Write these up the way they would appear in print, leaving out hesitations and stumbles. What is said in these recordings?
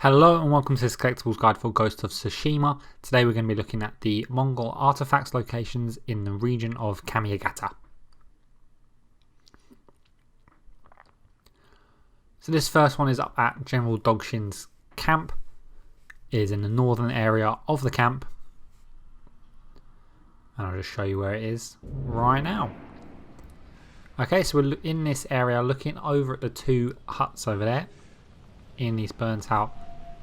Hello and welcome to this collectibles guide for Ghost of Tsushima. Today we're going to be looking at the Mongol Artefacts locations in the region of Kamiagata. So this first one is up at General Dogshin's camp. It is in the northern area of the camp. And I'll just show you where it is right now. Okay, so we're in this area looking over at the two huts over there in this burnt out.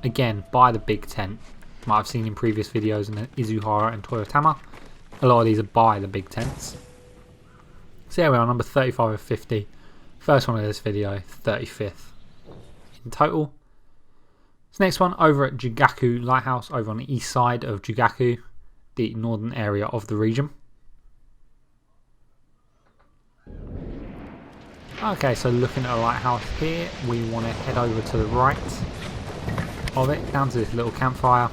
Again, by the big tent. Might have seen in previous videos in Izuhara and Toyotama. A lot of these are by the big tents. So yeah, we're on number 35 of 50. First one of this video, 35th in total. This next one over at Jigaku Lighthouse, over on the east side of Jigaku, the northern area of the region. Okay, so looking at a lighthouse here, we want to head over to the right of it, down to this little campfire.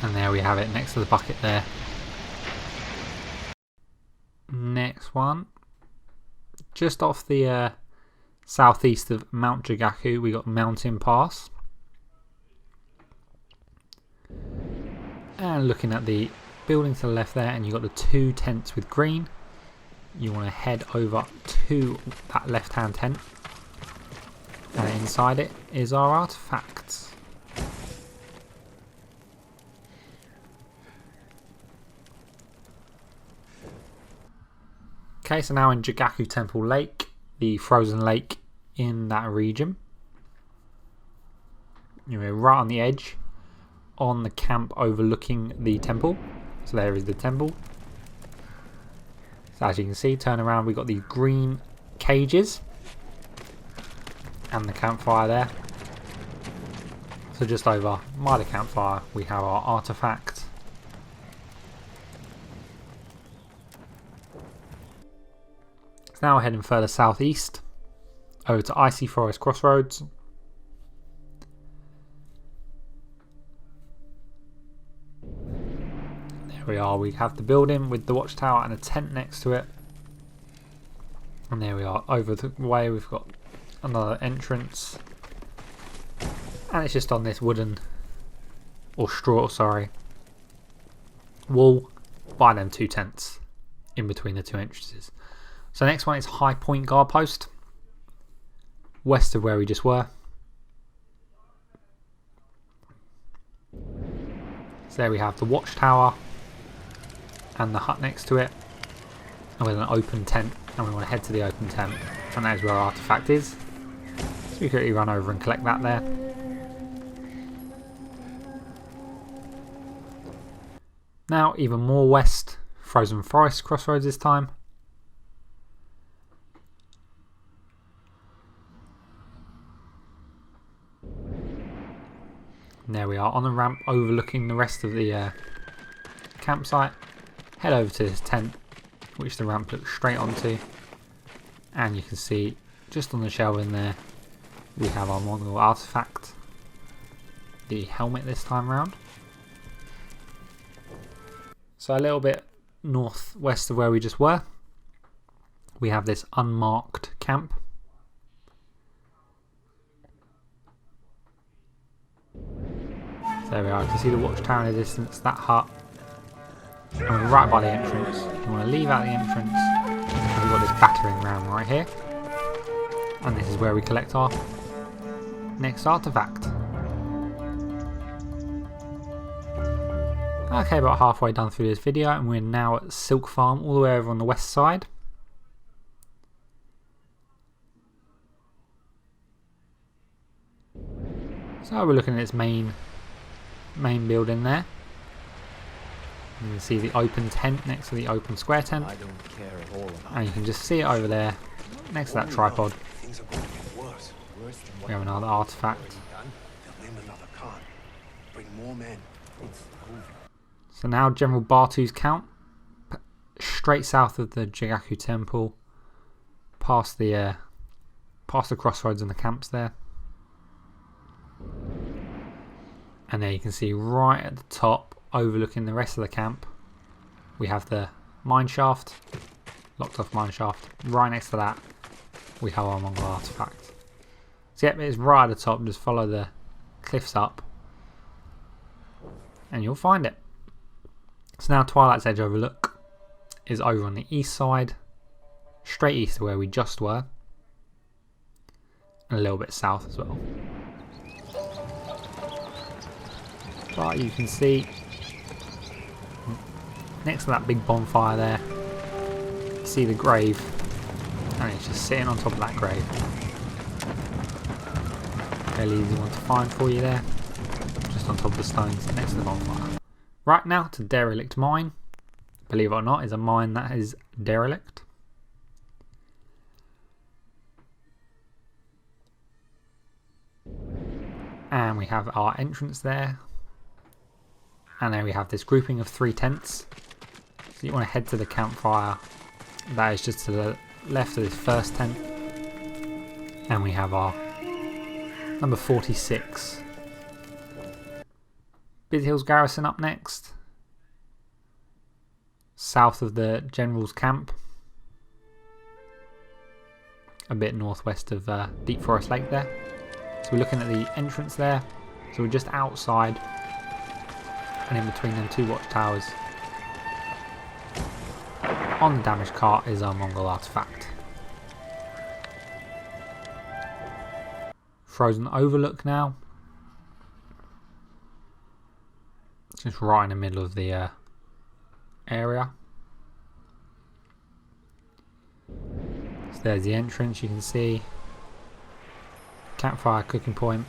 And there we have it, next to the bucket there. Next one, just off the southeast of Mount Jagaku, we got Mountain Pass. And looking at the building to the left there, and you've got the two tents with green. You want to head over to that left hand tent, and inside it is our artifacts. Okay, so now in Jagaku Temple Lake, the frozen lake in that region. You're right on the edge, on the camp overlooking the temple. So there is the temple. So as you can see, turn around, we've got these green cages and the campfire there. So just over by the campfire we have our artifact. So now we're heading further southeast over to Icy Forest Crossroads. We are, we have the building with the watchtower and a tent next to it, and there we are. Over the way we've got another entrance, and it's just on this wooden or straw, sorry, wall by them two tents in between the two entrances. So next one is High Point Guard Post, west of where we just were. So there we have the watchtower and the hut next to it, and with an open tent, and we want to head to the open tent, and that is where our artifact is. So we quickly run over and collect that there. Now even more west, Frozen Forest Crossroads this time. And there we are on the ramp overlooking the rest of the campsite. Head over to this tent, which the ramp looks straight onto, and you can see just on the shelving there we have our Mongol artifact, the helmet this time round. So a little bit northwest of where we just were, we have this Unmarked Camp. So there we are, you can see the watchtower in the distance, that hut. And we're right by the entrance. You want to leave out the entrance, and we've got this battering ram right here, and this is where we collect our next artifact. Okay, about halfway done through this video, and we're now at Silk Farm all the way over on the west side. So we're looking at its main building there. You can see the open tent next to the open square tent, and you can just see it over there next to that tripod. We have another artifact. So now General Bartu's camp, straight south of the Jagaku Temple, past the crossroads and the camps there. And there you can see right at the top, overlooking the rest of the camp, we have the mine shaft, locked off mine shaft. Right next to that we have our Mongol artifact. So yep, it's right at the top. Just follow the cliffs up and you'll find it. So now Twilight's Edge Overlook is over on the east side, straight east of where we just were, and a little bit south as well. But you can see next to that big bonfire there, you see the grave, and it's just sitting on top of that grave. Fairly easy one to find for you there, just on top of the stones next to the bonfire. Right, now to Derelict Mine. Believe it or not, is a mine that is derelict. And we have our entrance there. And there we have this grouping of 3 tents. So you want to head to the campfire. That is just to the left of this first tent. And we have our number 46. Bid Hill's Garrison up next. South of the General's Camp. A bit northwest of Deep Forest Lake there. So we're looking at the entrance there. So we're just outside. And in between them 2 watchtowers. On the damaged cart is our Mongol Artefact. Frozen Overlook now. It's just right in the middle of the area. So there's the entrance, you can see. Campfire, cooking point,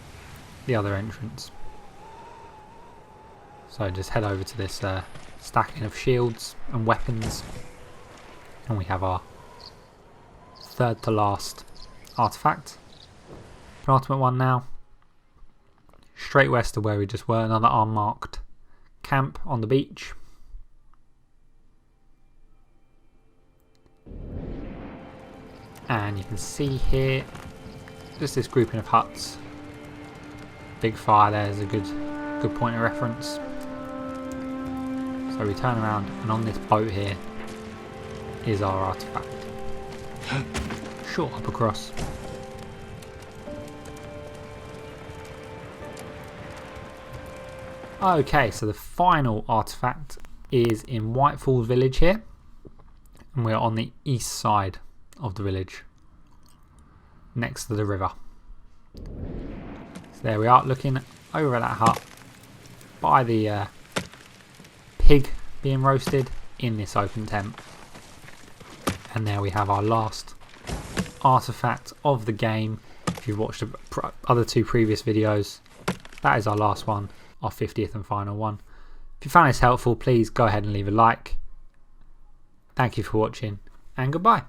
the other entrance. So just head over to this stacking of shields and weapons. And we have our third to last artifact. Penultimate one now. Straight west of where we just were, another unmarked camp on the beach. And you can see here just this grouping of huts. Big fire there is a good point of reference. So we turn around and on this boat here is our artifact. Short hop across. Okay, so the final artifact is in Whitefall village here. And we're on the east side of the village. Next to the river. So there we are, looking over at that hut by the pig being roasted in this open tent. And there we have our last artifact of the game. If you've watched the other 2 previous videos, that is our last one, our 50th and final one. If you found this helpful, please go ahead and leave a like. Thank you for watching, and goodbye.